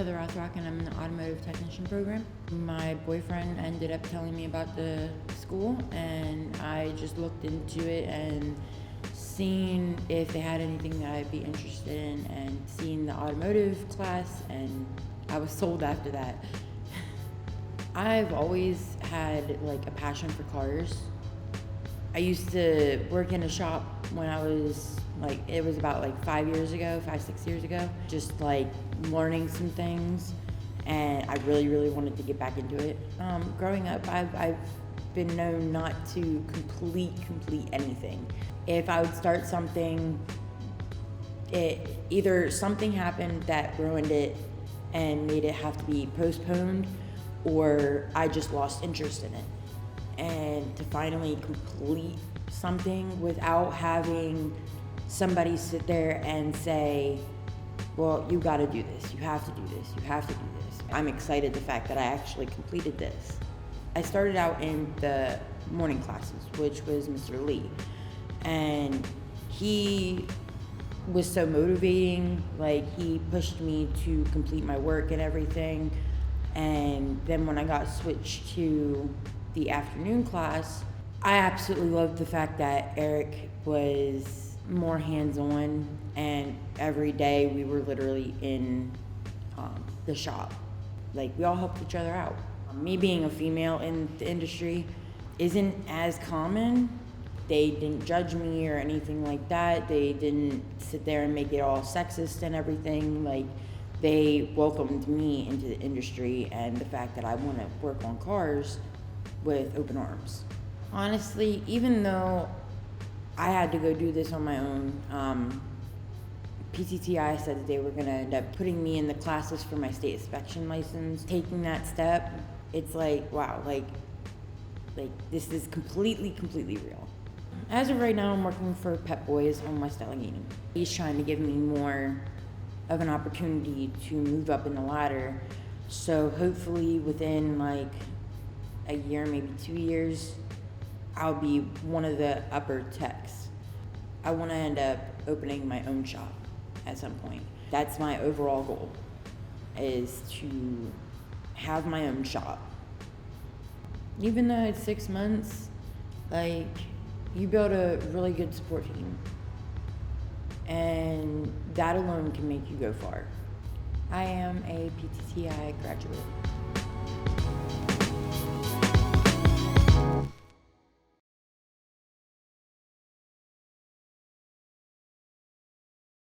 the Rockroth and I'm in the Automotive Technician Program. My boyfriend ended up telling me about the school and I just looked into it and seen if they had anything that I'd be interested in and seen the automotive class, and I was sold after that. I've always had like a passion for cars. I used to work in a shop when I was like, it was about like 6 years ago, just like learning some things, and I really wanted to get back into it. Growing up, I've been known not to complete anything. If I would start something, either something happened that ruined it and made it have to be postponed, or I just lost interest in it. And to finally complete something without having somebody sit there and say, well, you gotta do this, you have to do this, you have to do this. I'm excited the fact that I actually completed this. I started out in the morning classes, which was Mr. Lee. And he was so motivating, like he pushed me to complete my work and everything. And then when I got switched to the afternoon class, I absolutely loved the fact that Eric was more hands-on, and every day we were literally in the shop. Like, we all helped each other out. Me being a female in the industry isn't as common. They didn't judge me or anything like that. They didn't sit there and make it all sexist and everything. Like, they welcomed me into the industry and the fact that I want to work on cars with open arms. Honestly, even though I had to go do this on my own, PTTI said that they were going to end up putting me in the classes for my state inspection license. Taking that step, it's like, wow, like this is completely real. As of right now, I'm working for Pep Boys on West Allegheny. He's trying to give me more of an opportunity to move up in the ladder. So hopefully within like a year, maybe 2 years, I'll be one of the upper techs. I want to end up opening my own shop at some point. That's my overall goal, is to have my own shop. Even though it's 6 months, like, you build a really good support team, and that alone can make you go far. I am a PTTI graduate.